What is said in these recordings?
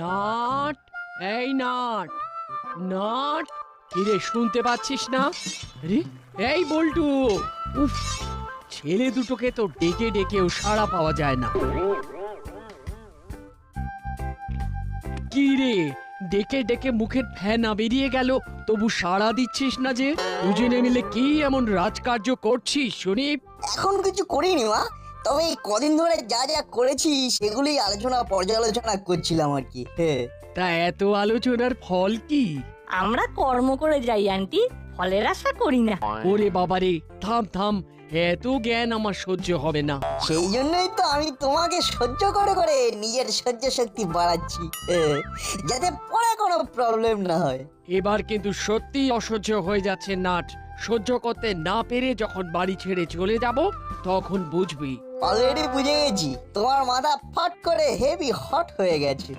Nut, এই nut, nut, কিরে শুনতে পাচ্ছিস না? আরে এই বল্টু, উফ, ছেলে দুটোকে তো ডেকে ডেকেও সাড়া পাওয়া যায় না। কি রে, ডেকে ডেকে মুখের ফেনা বেরিয়ে গেল, তবু সাড়া দিচ্ছিস না যে? দুজনে মিলে কি এমন রাজকার্য করছিস শুনি? এখন কিছু করিনি মা, তবে এই কদিন ধরে যা যা করেছি সেগুলি পর্যালোচনা করছিলাম আর কি। তা এত আলোচনার ফল কি? আমরা কর্ম করে যাই আন্টি, ফলের আশা করি না। ওরে বাবারে, থাম থাম, এত জ্ঞান আমার সহ্য হবে না। সেই জন্যই তো আমি তোমাকে সহ্য করে করে নিজের সহ্য শক্তি বাড়াচ্ছি, যাতে পরে কোনো প্রবলেম না হয়। এবার কিন্তু সত্যি অসহ্য হয়ে যাচ্ছে নাট। সহ্য করতে না পেরে যখন বাড়ি ছেড়ে চলে যাব তখন বুঝবি। অলরেডি বুঝে গেছি, তোমার মাথা ফাট করে হেভি হট হয়ে গেছে।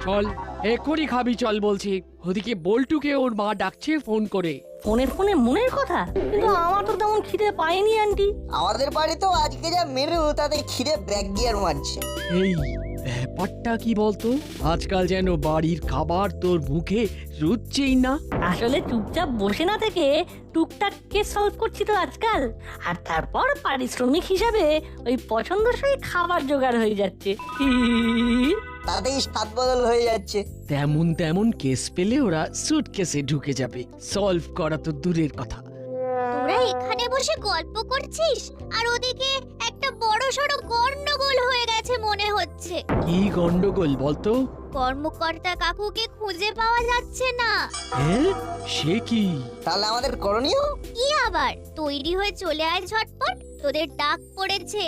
চল, এক্ষুনি খাবি চল বলছি। ওদিকে বল্টুকে ওর মা ডাকছে ফোন করে। ফোনে ফোনে মনের কথা, কিন্তু আমার তো তেমন খিদে পাইনি আন্টি। আমাদের বাড়িতেও আজকে যা মেনু তাতে খিদে ব্যাক গিয়ার মারছে। এই ব্যাপারটা কি বলতো? আজকাল যেন বাড়ির খাবার তোর মুখে রুচছেই না। আসলে চুপচাপ বসে না থেকে টুকটাক কেস সলভ করছি তো আজকাল, আর তারপর পারিশ্রমিক হিসাবে ওই পছন্দসই খাবার জোগাড় হয়ে যাচ্ছে। তাতেই স্বাদ বদল হয়ে যাচ্ছে। তেমন তেমন কেস পেলে ওরা সুটকেসে ঢুকে যাবে, সলভ করা তো দূরের কথা। তোরা এখানে বসে গল্প করছিস আর ওদিকে একটা বড়সড় গন্ডগোল হয়ে গেছে মনে হচ্ছে। কি গন্ডগোল বলতো? কর্মকর্তা কাকুকে খুঁজে পাওয়া যাচ্ছে না। হ্যাঁ, সে কি? তাহলে আমাদের করণীয় কি আবার? তৈরি হয়ে চলে আয় ঝটপট, তোদের ডাক পড়েছে।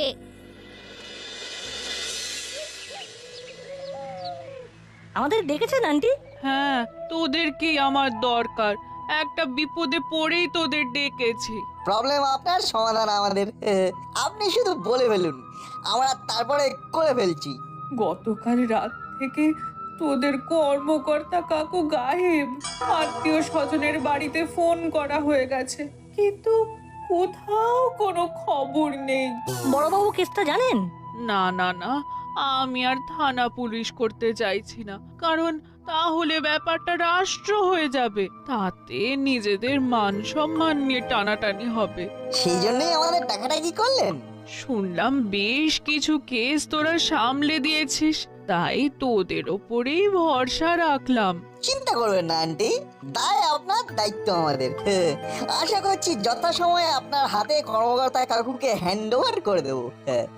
আমাদের ডেকেছেন আন্টি? হ্যাঁ, তোদেরকেই আমার দরকার। একটা বিপদে পড়েই তোদের ডেকেছি। প্রবলেম আপনার, সমাধান আমাদের। আপনি শুধু বলে ফেলুন, আমরা তারপরে করে ফেলছি। গতকাল রাত থেকে তোদের কর্মকর্তা কাকু গায়েব। আত্মীয় স্বজনের বাড়িতে ফোন করা হয়ে গেছে, কিন্তু কোথাও কোনো খবর নেই। বড়বাবু কেসটা জানেন? না না না, আমি আর থানা পুলিশ করতে চাইছি না, কারণ তাহলে ব্যাপারটা রাষ্ট্র হয়ে যাবে। তাতে নিজেদের মান সম্মান নিয়ে টানাটানি হবে। সেই জন্যই আমাদের টাকাটা কি করলেন। শুনলাম বেশ কিছু কেস তোরা সামলে দিয়েছিস, তাই তোদের ওপরেই ভরসা রাখলাম। চিন্তা করবেন না আন্টি, দায় আপনার, দায়িত্ব আমাদের। আশা করছি যথাসময়ে আপনার হাতে কর্মকর্তা কাকুকে হ্যান্ড ওভার করে দেবো।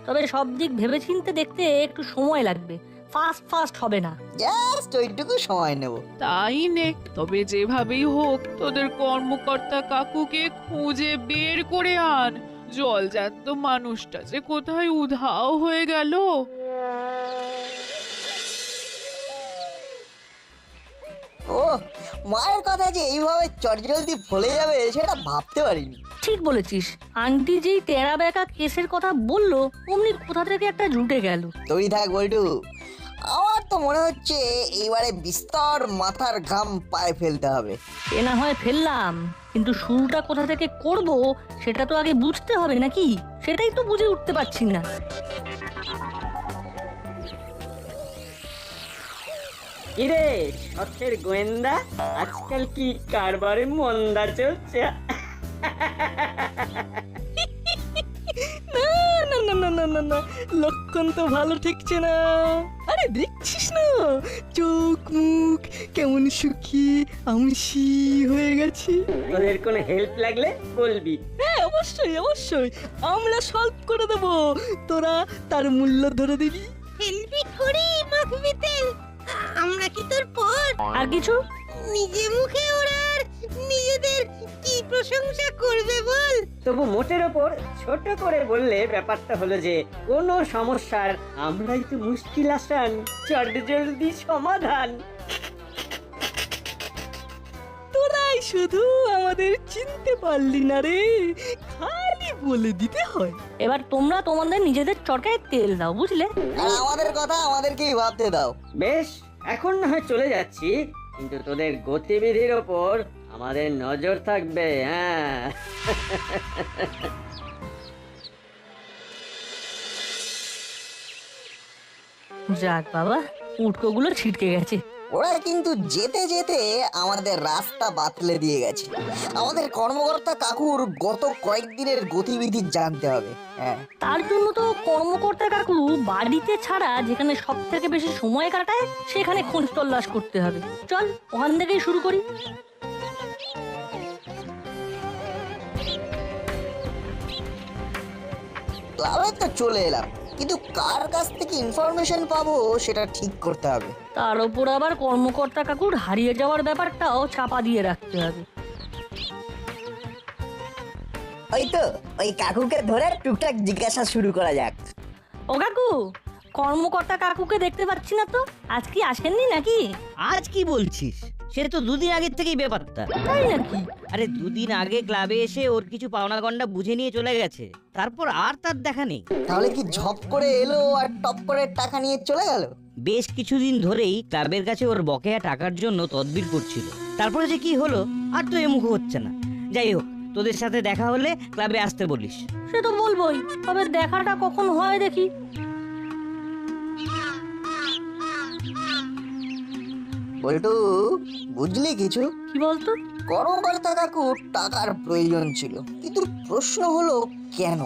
তবে সব দিক ভেবেচিন্তে দেখতে একটু সময় লাগবে, ফাস্ট ফাস্ট হবে না। জাস্ট ওইটুকু সময় নেব। তাই নে, তবে যেভাবেই হোক তোদের কর্মকর্তা কাকুকে খুঁজে বের করে আন। জলজান্ত মানুষটা যে কোথায় উধাও হয়ে গেল। ও, মায়ের কথা যে এইভাবে চটজলদি ফলে যাবে সেটা ভাবতে পারিনি। ঠিক বলেছিস, আন্টি যেই টেরা বেঁকা কেসের কথা বললো অমনি কোথা থেকে একটা জুটে গেল। তুই থাক বল্টু, আমার তো মনে হচ্ছে এইবারে বিস্তর মাথার ঘাম পায়ে ফেলতে হবে। এ না হয় ফেললাম, কিন্তু শুরুটা কোথা থেকে করব সেটা তো আগে বুঝতে হবে নাকি? সেটাই তো বুঝে উঠতে পারছি না। কিরে শখের গোয়েন্দা, আজকাল কি কারবারে মন্দা চলছে? না না না না না না, লক্ষণ তো ভালো ঠেকছে না। আরে দেখছিস না, চোখ মুখ কেমন শুকিয়ে আমসি হয়ে গেছে। তোদের কোনো হেল্প লাগলে বলবি। হ্যাঁ অবশ্যই অবশ্যই, আমরা সলভ করে দেব, তোরা তার মূল্য ধরে দিবি। হেলবি করি মাখবি তেল, আমরা কি তোর পর? আর কিছু? নিজে মুখে ওরা নিজেদের কি প্রশংসা করবে বল? তবু মোটের ওপর ছোট করে বললে ব্যাপারটা হলো যে কোনো সমস্যার আমরাই তো মুশকিল আসান, চটজলদি সমাধান। তোরাই শুধু আমাদের চিনতে পারলি না রে, খালি বলে দিতে হয়। এবার তোমরা তোমাদের নিজেদের চরকায় তেল দাও, বুঝলে? আর আমাদের কথা আমাদেরকেই ভাবতে দাও। বেশ, এখন না হয় চলে যাচ্ছি, কিন্তু তোদের গতিবিধির ওপর আমাদের নজর থাকবে। হ্যাঁ। যাক বাবা, উটকোগুলো ছিটকে গেছে। ওরা কিন্তু যেতে যেতে আমাদের রাস্তা বাতলে দিয়ে গেছে। আমাদের কর্মকর্তা কাকুর গত কয়েকদিনের গতিবিধি জানতে হবে। হ্যাঁ, তার জন্য তো কর্মকর্তা কাকু বাড়িতে ছাড়া যেখানে সব থেকে বেশি সময় কাটায় সেখানে খোঁজ তল্লাশ করতে হবে। চল ওখান থেকেই শুরু করি। ক্লাবে তো চলে এলাম, কিন্তু কার কাছ থেকে ইনফরমেশন পাবো সেটা ঠিক করতে হবে। তার উপর আবার কর্মকর্তা কাকুর হারিয়ে যাওয়ার ব্যাপারটাও চাপা দিয়ে রাখতে হবে। ওই তো ওই কাকুকে ধরে টুকটাক জিজ্ঞাসা শুরু করা যাক। ও কাকু, কর্মকর্তা কাকুকে দেখতে পাচ্ছি না তো, আজ কি আসেননি নাকি? আজ কি বলছিস? সে তো দুদিন আগের থেকেই ব্যাপারটা। তাই নাকি? আরে দুদিন আগে ক্লাবে এসে ওর কিছু পাওনা গন্ডা বুঝে নিয়ে চলে গেছে, তারপর আর তার দেখা নেই। তাহলে কি ঝপ করে এলো আর টপ করে টাকা নিয়ে চলে গেল? বেশ কিছুদিন ধরেই ক্লাবের কাছে ওর বকেয়া টাকার জন্য তদবির করছিল, তারপরে যে কি হলো আর তো এমুখ হচ্ছে না। যাই হোক, তোদের সাথে দেখা হলে ক্লাবে আসতে বলিস। সে তো বলবোই, তবে দেখাটা কখন হয় দেখি। বল্টু, বুঝলি কিছু? কি বলতো? কর্মকর্তা কাকুর টাকার প্রয়োজন ছিল, কিন্তু প্রশ্ন হলো কেন?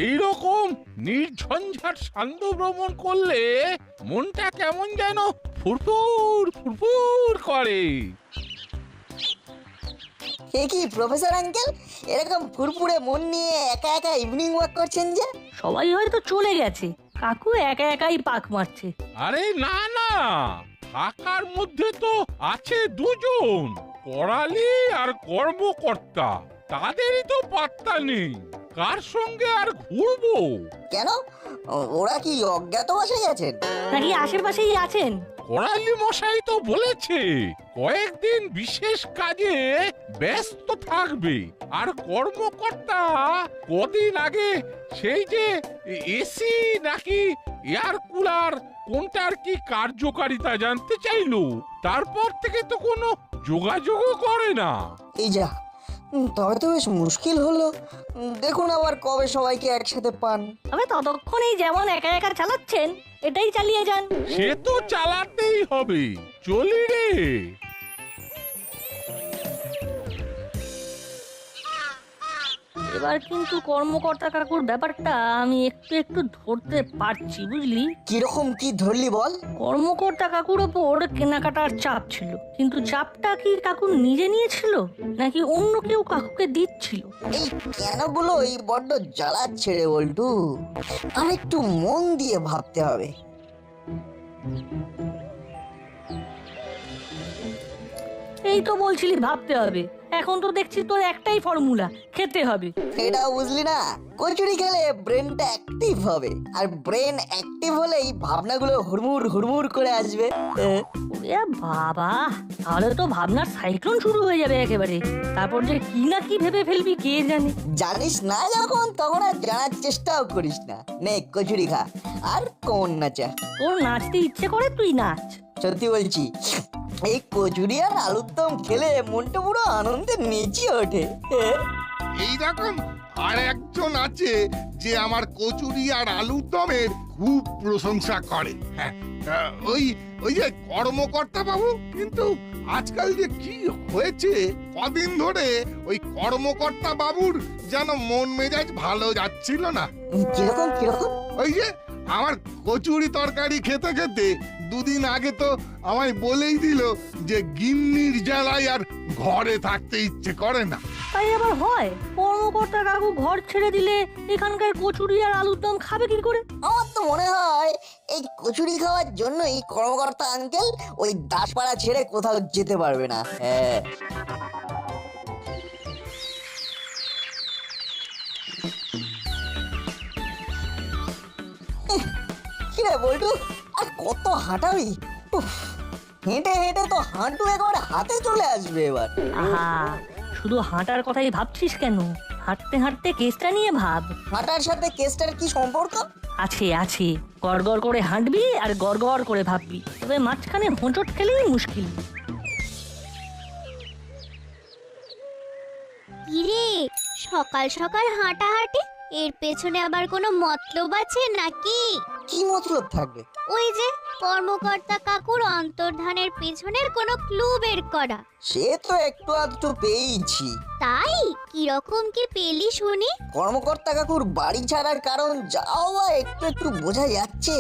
এইরকম নির্ঝঞ্ঝাট শান্ত ভ্রমণ করলে মনটা কেমন যেন ফুরফুর ফুরফুর করে। এ কি প্রফেসর আঙ্কেল, এরকম ফুরফুরে মন নিয়ে একা একা ইভিনিং ওয়াক করছেন যে? সবাই হয়তো চলে গেছে, কাকু একা একাই পাক মারছে। আরে না না, থাকার মধ্যে তো আছে দুজন, করালি আর কর্মকর্তা। তাদেরই তো পাত্তা নেই, কার সঙ্গে আর ঘুরবো? কেন, ওরা কি অজ্ঞাতবাসে গেছেন? নাকি আশেপাশেই আছেন? করালি মশাই তো বলেছে কয়েকদিন বিশেষ কাজে ব্যস্ত থাকবে। আর কর্মকর্তা কদিন আগে সেই যে এসি নাকি এয়ার কুলার কোনটার কি কার্যকারিতা জানতে চাইলো, তারপর থেকে তো কোনো যোগাযোগও করে না। এই যা, তবে তো বেশ মুশকিল হলো। দেখুন আবার কবে সবাইকে একসাথে পান। তবে ততক্ষণেই যেমন একা একা চালাচ্ছেন, এটাই চালিয়ে যান। সে তো চালাতেই হবে, চলি রে। এবার কিন্তু কর্মকর্তা কাকুর ব্যাপারটা আমি একটু একটু ধরতে পারছি, বুঝলি? কিরকম কি ধরলি বল? কর্মকর্তা কাকুর ওপর কেনাকাটার চাপ ছিল, কিন্তু চাপটা কি কাকু নিজে নিয়েছিল নাকি অন্য কেউ কাকুকে দিচ্ছিল? এই কেনগুলো এই বড্ড জ্বালাচ্ছে রে বল্টু, আর একটু মন দিয়ে ভাবতে হবে। এই তো বলছিলি ভাবতে হবে, এখন তো দেখছি তোর একটাই ফর্মুলা, খেতে হবে। এটা বুঝলি না, কচুরি খেলে ব্রেনটা অ্যাক্টিভ হবে, আর ব্রেন অ্যাক্টিভ হলেই ভাবনাগুলো হুড়মুড় হুড়মুড় করে আসবে। ওরে বাবা, তাহলে তো ভাবনার সাইক্লোন শুরু হয়ে যাবে একেবারে। তারপর যে কি না কি ভেবে ফেলবি কে জানে। জানিস না যখন, তখন আর জানার চেষ্টাও করিস না। নে কচুরি খা আর কোন নাচা। তোর নাচতে ইচ্ছে করে তুই নাচ। সত্যি বলছি, এই কচুরি আর আলুর দম খেলে মনটা পুরো আনন্দে নেচে ওঠে। এইরকম আর একজন আছে যে আমার কচুরি আর আলুর দমের খুব প্রশংসা করে। হ্যাঁ, ওই ওই যে কর্মকর্তা বাবু। কিন্তু আজকাল যে কি হয়েছে, কদিন ধরে ওই কর্মকর্তা বাবুর যেন মন মেজাজ ভালো যাচ্ছিল না। কিরকম কিরকম? ওই যে আমার কচুরি তরকারি খেতে খেতে দুদিন আগে তো আমায় বলেই দিল যে গিন্নির জ্বালায় আর ঘরে থাকতে ইচ্ছে করে না। তাই আবার হয়? কর্মকর্তা কাকু ঘর ছেড়ে দিলে এখানকার কচুরি আর আলুর দম খাবে কি করে? আমার তো মনে হয় এই কচুরি খাওয়ার জন্যই কর্মকর্তা আঙ্কেল ওই দাসপাড়া ছেড়ে কোথাও যেতে পারবে না। হ্যাঁ, কিরে বল্টু, আর কত হাঁটাবি? উফ, হেঁটে হেঁটে তো হাঁটু একেবারে হাতে চলে আসবে এবার। আহা, শুধু হাঁটার কথাই ভাবছিস কেন? হাঁটতে হাঁটতে কেসটা নিয়ে ভাব। হাঁটার সাথে কেসটার কি সম্পর্ক? আছে আছে, গড়গড় করে হাঁটবি আর গড়গড় করে ভাববি, তবে মাঝখানে হোঁচট খেলেই মুশকিল। কিরে সকাল সকাল হাঁটাহাঁটি, এর পেছনে আবার কোনো মতলব আছে নাকি? কি মতলব থাকবে? ওই যে কর্মকর্তা কাকুর অন্তর্ধানের পেছনের কোনো ক্লু বের করা। সে তো একটু আধটু পেয়েছি। তাই কিরকম কি পেলি শুনি? কর্মকর্তা কাকুর বাড়ি ছাড়ার কারণ যাও বা একটু একটু বোঝা যাচ্ছে,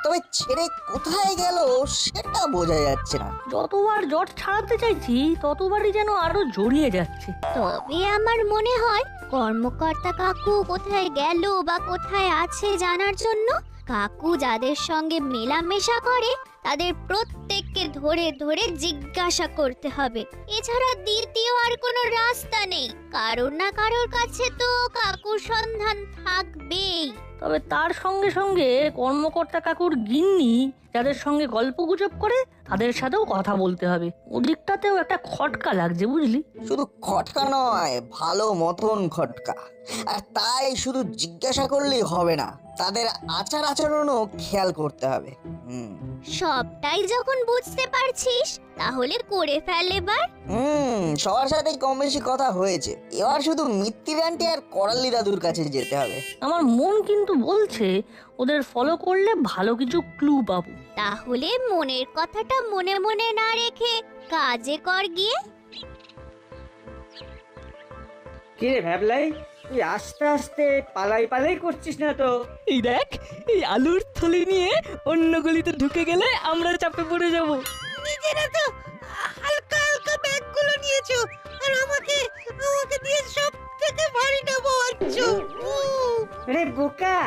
তবে ছেড়ে কোথায় গেল সেটা বোঝা যাচ্ছে না। যতবার জট ছাড়াতে চাইছি ততবারই যেন আরো জড়িয়ে যাচ্ছে। তবে আমার মনে হয় কর্মকর্তা কাকু কোথায় গেল বা কোথায় আছে জানার জন্য কাকু যাদের সঙ্গে মেলামেশা করে তাদের প্রত্যেককে ধরে ধরে জিজ্ঞাসা করতে হবে। এছাড়া দ্বিতীয় আর কোনো রাস্তা নেই। কারোর না কারোর কাছে তো কাকুর সন্ধান থাকবেই। তবে তার সঙ্গে সঙ্গে কর্মকর্তা কাকুর গিন্নি যাদের সঙ্গে গল্পগুজব করে তাদের সাথেও কথা বলতে হবে। ওদিকটাতেও একটা খটকা লাগছে বুঝলি। শুধু খটকা নয়, ভালো মতন খটকা। আর তাই শুধু জিজ্ঞাসা করলেই হবে না, তাদের আচার আচরণও খেয়াল করতে হবে। সবটাই যখন বুঝতে পারছিস তাহলে করে ফেল এবার। সবার সাথেই কম বেশি কথা হয়েছে, এবার শুধু মিত্তির আন্টি আর করালি দাদুর কাছে যেতে হবে। আমার মন কিন্তু বলছে ওদের ফলো করলে ভালো কিছু ক্লু পাবো। তাহলে মনের কথাটা মনে মনে না রেখে কাজে কর গিয়ে। কিরে ভাবলাই, তুই আস্তে আস্তে পালাই পালাই করছিস না তো? এই দেখ, এই আলুর থলি নিয়ে অন্য গলিতে ঢুকে গেলে আমরা চাপে পড়ে যাব। নিজেরা তো হালকা হালকা ব্যাগগুলো নিয়েছো, আর আমাকে দিয়ে সব থেকে ভারীটা বলছ। রে বোকা,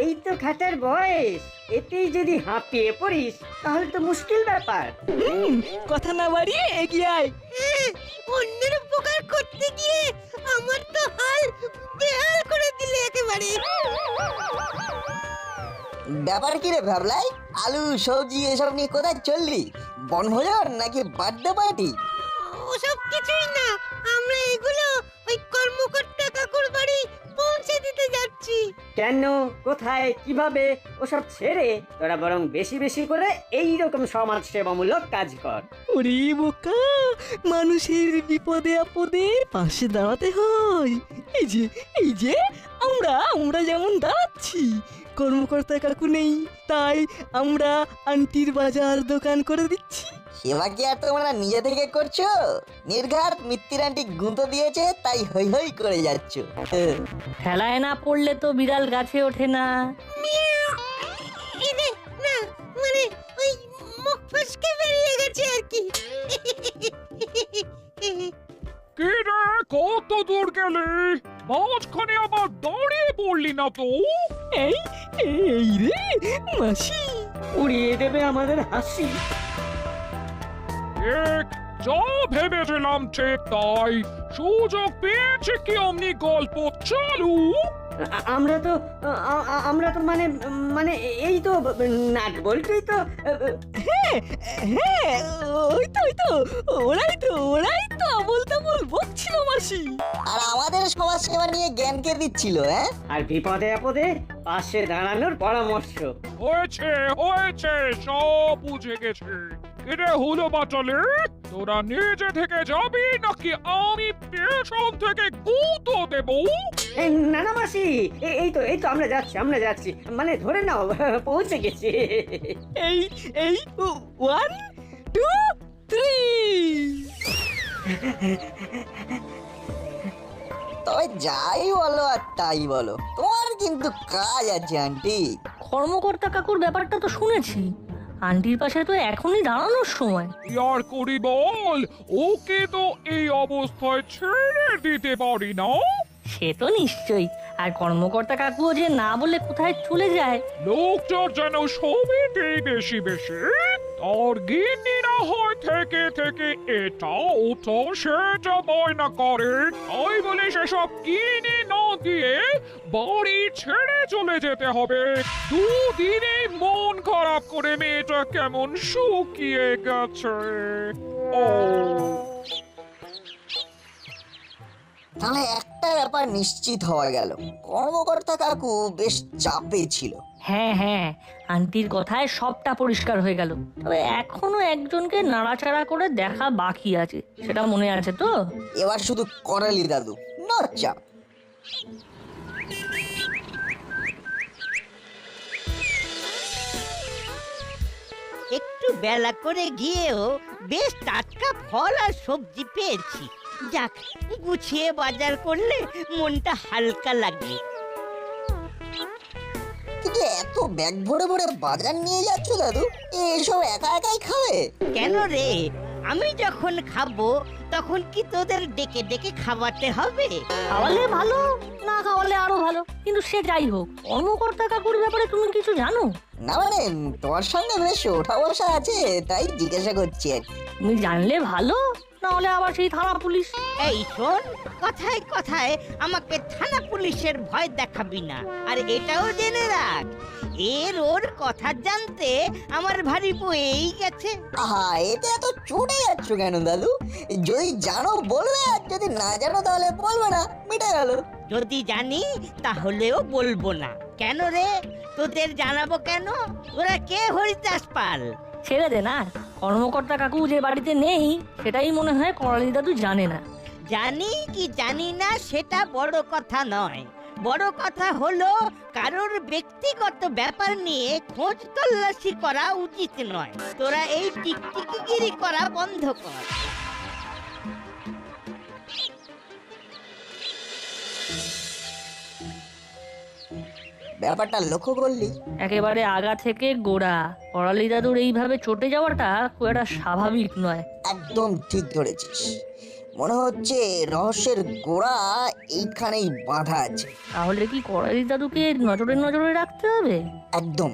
এই তো খাটার বয়স, এতেই যদি হাঁপিয়ে পড়িস তাহলে তো মুশকিল ব্যাপার। কথা না বাড়িয়ে এগিয়ে আয়। অন্যের উপকার করতে গিয়ে আমার তো হাল বেহাল করে দিলে একেবারে। ব্যাপার কি রে ভাবলাই? আলু সবজি এসব নিয়ে কোথায় চললি? বনভোজন নাকি বার্থডে পার্টি? ওসব কিছুই না, আমরা এগুলো ওই কর্মকর্তা কাকুর বাড়ি পৌঁছে দিতে যাচ্ছি। কেন, কোথায়, কিভাবে ওসব ছেড়ে তোরা বরং বেশি বেশি করে এই রকম সমাজ সেবামূলক কাজ কর। ওরে বোকা, মানুষের বিপদে আপদে পাশে দাঁড়াতে হয়। এই যে আমরা যেমন দাঁড়াচ্ছি, কর্মকর্তা কাকু নেই, তাই আমরা আন্টির বাজার দোকান করে দিচ্ছি। সেবা কি আর তোমরা নিজে থেকে করছো? নির্ঘাত মিত্তির আন্টি গুঁতো দিয়েছে তাই হই হই করে যাচ্ছ। খেলায় না পড়লে তো বিড়াল গাছে ওঠে না। না মানে ওই মুখ ফসকে বেরিয়ে গেছে আর কি। কি রে, কত দূর গেলি? মাঝখানে আবার দাঁড়িয়ে পড়লি না তো? এই রে মাসি, উড়িয়ে দেবে আমাদের হাসি। যা ভেবেছিলাম ঠিক তাই, সুযোগ পেয়েছে কি অমনি গল্প চালু। আমরা তো মানে এই তো নাট বলতেই তো। হ্যাঁ ওই তো ওরাই তো বলতে বলছিল মাসি। আর আমাদের সমাজ সেবা নিয়ে জ্ঞানকে দিচ্ছিল। আর বিপদে আপদে পাশে দাঁড়ানোর পরামর্শ। হয়েছে সব বুঝে গেছে। এটা হলো বাটালে, তোরা নিজে থেকে যাবি নাকি আমি পেছন থেকে গুঁতো দেবো? না না মাসি, এই তো আমরা যাচ্ছি, মানে ধরে নাও পৌঁছে গেছি। এই 1 2 3। তবে যাই বলো আর তাই বলো, তোমার কিন্তু কাজ আছে আন্টি। কর্মকর্তা কাকুর ব্যাপারটা তো শুনেছি, আন্টির পাশে তো এখনই দাঁড়ানোর সময়। ইয়ার করি বল, ওকে তো এই অবস্থায় ছেড়ে দিতে পারি না। সে তো নিশ্চয়ই, আর কর্মকর্তা কাকুও যে না বলে কোথায় চলে যায়। লোকটার যেন সবেতেই বেশি বেশি, তার গিন্নি না হয় থেকে থেকে এটা ওটা সেটা বায়না করে, তাই বলে সেসব কিনে না দিয়ে বাড়ি ছেড়ে চলে যেতে হবে। দুদিনে মন খারাপ করে মেয়েটা কেমন শুকিয়ে গেছে। ও তাহলে একটা ব্যাপার নিশ্চিত হওয়া গেল, কর্মকর্তা কাকু বেশ চাপে ছিল। হ্যাঁ হ্যাঁ, আন্টির কথায় সবটা পরিষ্কার হয়ে গেল। তবে এখনো একজনকে নাড়াচাড়া করে দেখা বাকি আছে, সেটা মনে আছে তো? এবার শুধু করালি দাদু, নো চাপ। একটু বেলা করে গিয়েও বেশ টাটকা ফল আর সবজি পেয়েছি। যাক, গুছিয়ে বাজার করলে মনটা হালকা লাগে। কিন্তু এত ব্যাগ ভরে ভরে বাজার নিয়ে যাচ্ছ দাদু, এসব একা একাই খাবে? কেন রে, আমি যখন খাবো তখন কি তোদের ডেকে ডেকে খাওয়াতে হবে? খাওয়ালে ভালো, না খাওয়ালে আরো ভালো, কিন্তু সে যাই হোক, কর্মকর্তা কাকুর ব্যাপারে তুমি কিছু জানো? না মানে তোমার সঙ্গে বেশ ওঠা বসা আছে, তাই জিজ্ঞাসা করছি আর কি। তুমি জানলে ভালো, না হলে আবার সেই থানা পুলিশ। এই শোন, কথায় কথায় আমাকে থানা পুলিশের ভয় দেখাবি না। আর এটাও জেনে রাখ, ওর কথা জানতে আমার ভারী বয়েই গেছে। আহা, এতে এত চড়ে যাচ্ছ কেন দাদু? যদি জানো বলবে, আর যদি না জানো তাহলে বলবে না, মিটে গেল। যদি জানি তাহলেও বলবো না। কেন রে, তোদের জানাবো কেন? ওরা কে হরিদাস পাল? ছেড়ে দে না, কর্মকর্তা কাকু যে বাড়িতে নেই সেটাই মনে হয় করালি দাদু জানে না। জানি কি জানি না সেটা বড় কথা নয়, বড় কথা হলো কারোর ব্যক্তিগত ব্যাপার নিয়ে খোঁজ তল্লাশি করা উচিত নয়। তোরা এই টিকটিকিগিরি করা বন্ধ কর। ব্যাপারটা লক্ষ্য করলি? একেবারে আগা থেকে গোড়া করালি দাদুর এইভাবে চটে যাওয়াটা খুব একটা স্বাভাবিক নয়। একদম ঠিক ধরেছিস, মনে হচ্ছে রহস্যের গোড়া এইখানেই বাঁধা আছে। তাহলে কি করালি দাদুকে নজরে নজরে রাখতে হবে? একদম,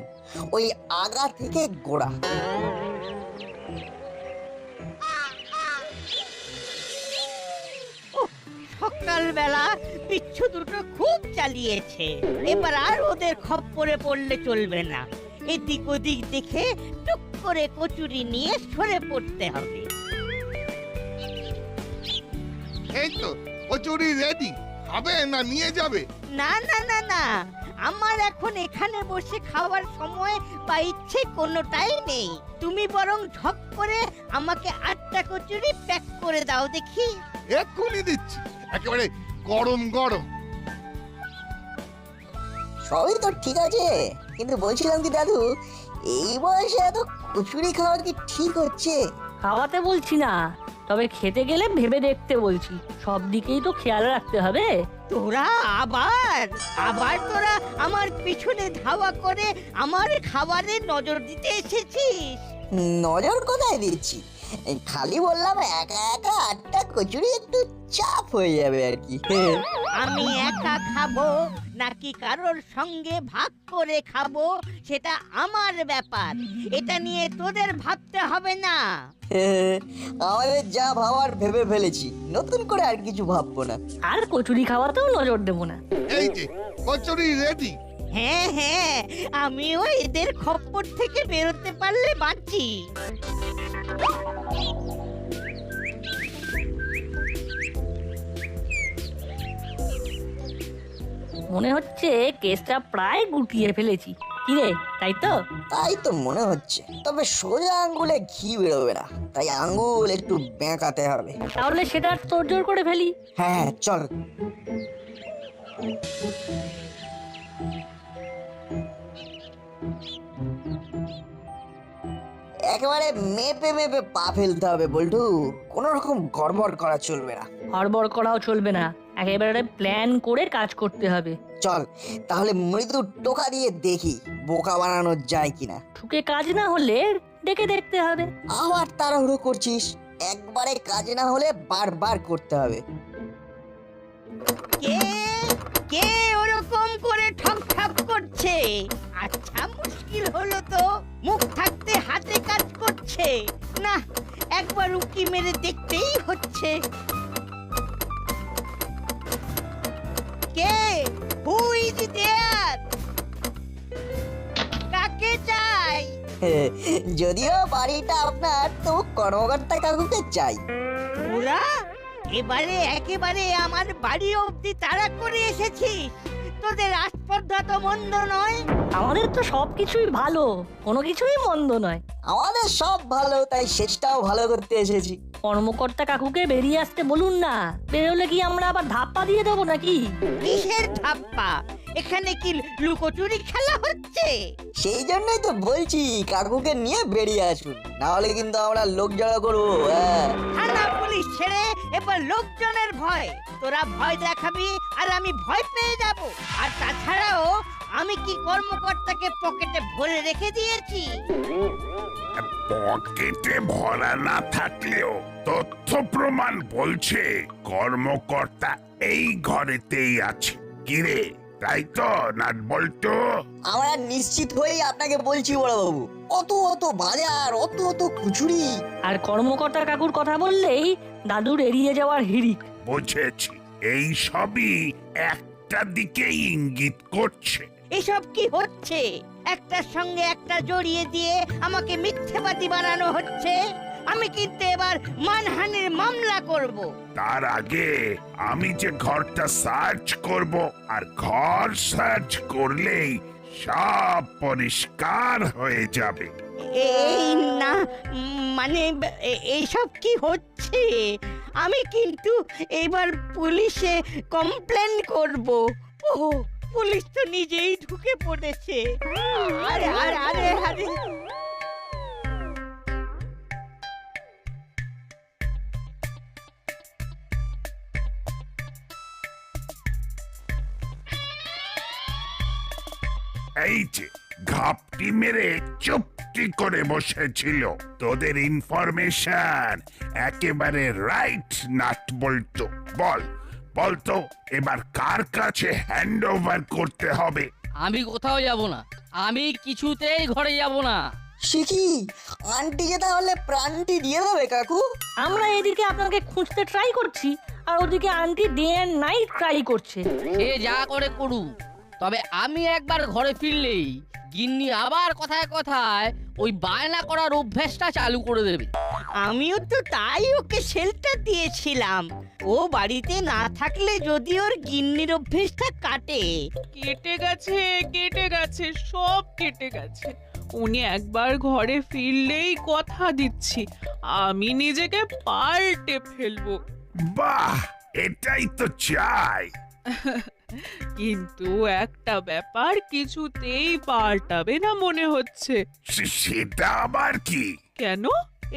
ওই আগা থেকে গোড়া। সকালবেলা বিচ্ছু দুটো খুব চালিয়েছে, এবার আর ওদের খপ্পরে পড়লে চলবে না। এদিক ওদিক দেখে টুক করে কচুরি নিয়ে সরে পড়তে হবে। এই তো কচুরি রেডি, খাবে না নিয়ে যাবে? না না না না, আমার এখন এখানে বসে খাওয়ার সময় বা ইচ্ছে কোনোটাই নেই। তুমি বরং ঝপ করে আমাকে 8টা কচুরি প্যাক করে দাও দেখি। এক্ষুনি দিচ্ছি, একেবারে গরম গরম। সবই তো ঠিক আছে, কিন্তু বলছিলাম কি দাদু, এই বয়সে এত কচুরি খাওয়া কি ঠিক হচ্ছে? খাওয়াতে বলছি না, তবে খেতে গেলে ভেবে দেখতে বলছি। সব দিকেই তো খেয়াল রাখতে হবে। তোরা আবার আবার তোরা আমার পিছনে ধাওয়া করে আমার খাবারে নজর দিতে এসেছিস। নজর কোথায় দিচ্ছি, খালি বললাম একা একা 8টা কচুরি একটু চাপ হয়ে যাবে আর কি। আমি একা খাবো নাকি কারোর সঙ্গে ভাগ করে খাবো সেটা আমার ব্যাপার, এটা নিয়ে তোদের ভাবতে হবে না। আমাদের যা ভাবার ভেবে ফেলেছি, নতুন করে আর কিছু ভাববো না। আর কচুরি খাওয়াতেও নজর দেবো না। এই যে কচুরি রেডি। হ্যাঁ হ্যাঁ, আমিও এদের খপ্পর থেকে বেরোতে পারলে বাঁচি। মনে হচ্ছে কেসটা প্রায় গুটিয়ে ফেলেছি। কিরে, তাই তো? তাই তো মনে হচ্ছে, তবে সোজা আঙ্গুলে ঘি বেরোবে না, তাই আঙ্গুল একটু বেঁকাতে হবে। তাহলে সেটা তোড়জোড় করে ফেলি। হ্যাঁ চল। একেবারে মেপে মেপে পা ফেলতে হবে বল্টু, কোনো রকম গড়বড় করা চলবে না। হড়বড় করাও চলবে না, একেবারে প্ল্যান করে কাজ করতে হবে। চল তাহলে মৃদু টোকা দিয়ে দেখি বোকা বানানো যায় কিনা। ঠুকে কাজ না হলে ডেকে দেখতে হবে। আবার তাড়াহুড়ো করছিস, একবারে কাজ না হলে বারবার করতে হবে। কে কে ওরকম করে ঠক ঠক করছে? আচ্ছা, মুশকিল হলো তো, মুখ থাকতে হাতে কাজ করছে না, একবার উকি মেরে দেখতেই হচ্ছে। কে? Who is there? কাকে চাই? যদিও বাড়িটা আপনার, তো কর্মকর্তা কাকুকে চাই। ওরা এবারে একেবারে আমার বাড়ি অবধি তাড়া করে এসেছিস? তোদের আস্পর্ধা তো মন্দ নয়। আমাদের তো সবকিছুই ভালো, কোনো কিছুই মন্দ নয়। আমাদের সব ভালো, তাই শেষটাও ভালো করতে এসেছি। কর্মকর্তা কাকুকে বেরিয়ে আসতে বলুন না, বেরোলে কি আমরা আবার ধাপ্পা দিয়ে দেবো নাকি? কিসের ধাপ্পা? এখানে কি লুকোচুরি খেলা হচ্ছে? সেই জন্যই তো বলছি কাকুকে নিয়ে বেরিয়ে আসুন, না হলে কিন্তু আমরা লোক জড়ো করবো। হ্যাঁ, থানা পুলিশ ছেড়ে এবার লোকজনের ভয়। তোরা ভয় দেখাবি আর আমি ভয় পেয়ে যাব। আর তাছাড়াও আমি কি কর্মকর্তাকে পকেটে ভরে রেখে দিয়েছি? পকেটে ভরা না থাকলেও তথ্য প্রমাণ বলছে কর্মকর্তা এই ঘরেতেই আছে। কিরে, তাই তো নাট বল্টু? আমরা নিশ্চিত হয়েই আপনাকে বলছি বড় বাবু, অত অত বাজার, অত অত খুচুরি। আর কর্মকর্তা কাকুর কথা বললেই দাদুর এড়িয়ে যাওয়ার হিড়িক। বুঝেছি, এই সবই একটা দিকে ইঙ্গিত করছে। এসব কি হচ্ছে? একটার সঙ্গে একটা জড়িয়ে দিয়ে আমাকে মিথ্যেবাদী বানানো হচ্ছে। আমি কিন্তু এবার মানহানির মামলা করব। তার আগে আমি যে ঘরটা সার্চ করব, আর ঘর সার্চ করলেই সব পরিষ্কার হয়ে যাবে। এই না, মানে এইসব কি হচ্ছে? আমি কিন্তু এবার পুলিশে কমপ্লেন করব। ও, পুলিশ তো নিজেই ঢুকে পড়েছে। আরে আরে আরে আরে এই যে ঘাপটি মেরে চুপটি করে বসেছিল, তোদের ইনফরমেশন একেবারে রাইট নাট বল্টু। বলতো এবার কার কাছে হ্যান্ড ওভার করতে হবে? আমি কোথাও যাব না, আমি কিছুতেই ঘরে যাব না। শিখি আন্টিকে তাহলে প্রাণটি দিয়ে দেবে কাকু? আমরা এদিকে আপনাকে খুঁজতে ট্রাই করছি, আর ওদিকে aunty day and night try করছে। সে যা করে করুক, তবে আমি একবার ঘরে ফিরলেই গিন্নি আবার কথায় কথায় ওই বায়না করার অভ্যাসটা চালু করে দেবে। আমিও তো তাই ওকে শেল্টার দিয়েছিলাম। ও বাড়িতে না থাকলে যদি ওর গিন্নির অভ্যেসটা কাটে। কেটে গেছে, সব কেটে গেছে। উনি একবার ঘরে ফিরলেই কথা দিচ্ছি আমি নিজেকে পাল্টে ফেলবো। বাহ, এটাই তো চাই। কিন্তু একটা ব্যাপার কিছুতেই পাল্টাবে না মনে হচ্ছে। সেটা আবার কি? কেন?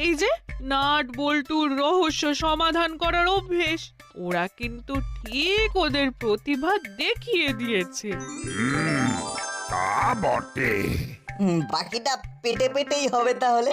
এই যে নাট বল্টুর রহস্য সমাধান করার অভ্যেস, ওরা কিন্তু ঠিক ওদের প্রতিভা দেখিয়ে দিয়েছে। তা বটে। বাকিটা পেটে পেটেই হবে তাহলে।